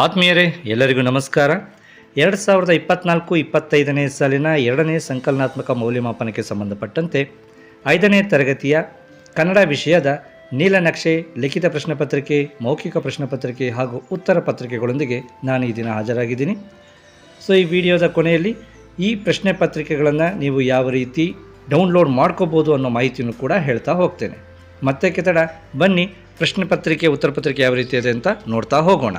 ಆತ್ಮೀಯರೇ, ಎಲ್ಲರಿಗೂ ನಮಸ್ಕಾರ. 2024-25ನೇ ಸಾಲಿನ 2ನೇ ಸಂಕಲನಾತ್ಮಕ ಮೌಲ್ಯಮಾಪನಕ್ಕೆ ಸಂಬಂಧಪಟ್ಟಂತೆ 5ನೇ ತರಗತಿಯ ಕನ್ನಡ ವಿಷಯದ ನೀಲನಕ್ಷೆ, ಲಿಖಿತ ಪ್ರಶ್ನೆ ಪತ್ರಿಕೆ, ಮೌಖಿಕ ಪ್ರಶ್ನೆ ಪತ್ರಿಕೆ ಹಾಗೂ ಉತ್ತರ ಪತ್ರಿಕೆಗಳೊಂದಿಗೆ ನಾನು ಈ ದಿನ ಹಾಜರಾಗಿದ್ದೀನಿ. ಈ ವಿಡಿಯೋದ ಕೊನೆಯಲ್ಲಿ ಈ ಪ್ರಶ್ನೆ ಪತ್ರಿಕೆಗಳನ್ನು ನೀವು ಯಾವ ರೀತಿ ಡೌನ್ಲೋಡ್ ಮಾಡ್ಕೋಬೋದು ಅನ್ನೋ ಮಾಹಿತಿಯನ್ನು ಕೂಡ ಹೇಳ್ತಾ ಹೋಗ್ತೇನೆ. ಮತ್ತೆ ಕೆತ್ತಡ ಬನ್ನಿ, ಪ್ರಶ್ನೆ ಪತ್ರಿಕೆ ಉತ್ತರ ಪತ್ರಿಕೆ ಯಾವ ರೀತಿ ಇದೆ ಅಂತ ನೋಡ್ತಾ ಹೋಗೋಣ.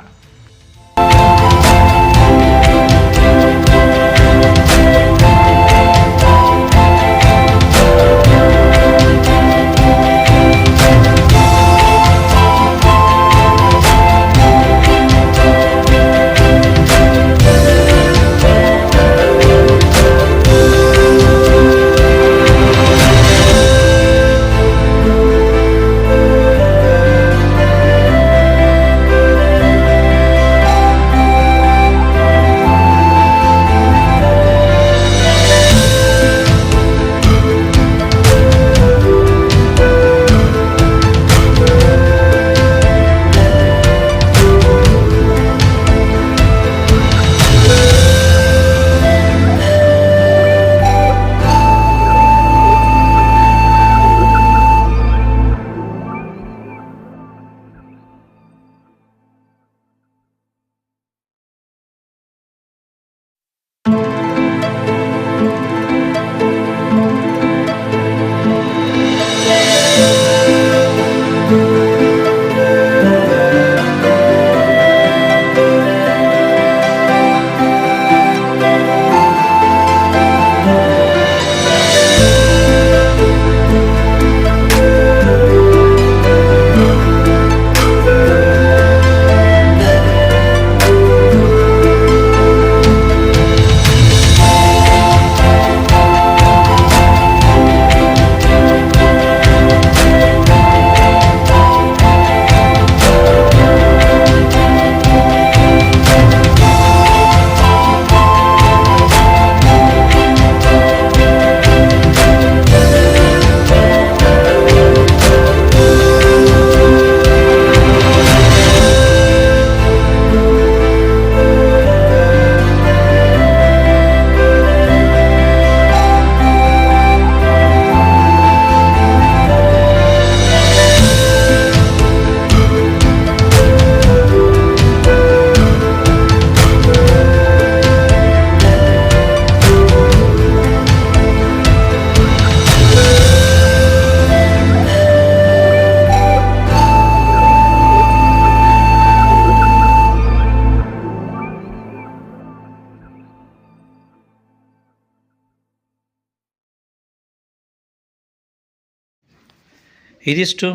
ಇದಿಷ್ಟು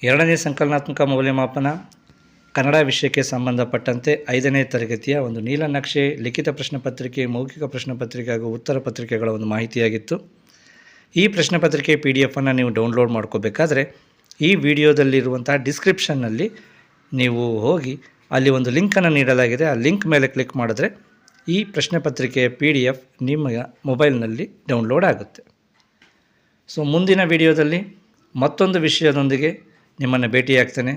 2ನೇ ಸಂಕಲನಾತ್ಮಕ ಮೌಲ್ಯಮಾಪನ ಕನ್ನಡ ವಿಷಯಕ್ಕೆ ಸಂಬಂಧಪಟ್ಟಂತೆ 5ನೇ ತರಗತಿಯ ಒಂದು ನೀಲನಕ್ಷೆ, ಲಿಖಿತ ಪ್ರಶ್ನೆ ಪತ್ರಿಕೆ, ಮೌಖಿಕ ಪ್ರಶ್ನೆ ಪತ್ರಿಕೆ ಹಾಗೂ ಉತ್ತರ ಪತ್ರಿಕೆಗಳ ಒಂದು ಮಾಹಿತಿಯಾಗಿತ್ತು. ಈ ಪ್ರಶ್ನೆ ಪತ್ರಿಕೆ PDF ಅನ್ನು ನೀವು ಡೌನ್ಲೋಡ್ ಮಾಡ್ಕೋಬೇಕಾದ್ರೆ ಈ ವಿಡಿಯೋದಲ್ಲಿರುವಂಥ ಡಿಸ್ಕ್ರಿಪ್ಷನ್ನಲ್ಲಿ ನೀವು ಹೋಗಿ ಅಲ್ಲಿ ಒಂದು ಲಿಂಕನ್ನು ನೀಡಲಾಗಿದೆ. ಆ ಲಿಂಕ್ ಮೇಲೆ ಕ್ಲಿಕ್ ಮಾಡಿದ್ರೆ ಈ ಪ್ರಶ್ನೆ ಪತ್ರಿಕೆಯ PDF ನಿಮ್ಮ ಮೊಬೈಲ್ನಲ್ಲಿ ಡೌನ್ಲೋಡ್ ಆಗುತ್ತೆ. ಮುಂದಿನ ವಿಡಿಯೋದಲ್ಲಿ ಮತ್ತೊಂದು ವಿಷಯದೊಂದಿಗೆ ನಿಮ್ಮನ್ನು ಭೇಟಿಯಾಗ್ತೇನೆ.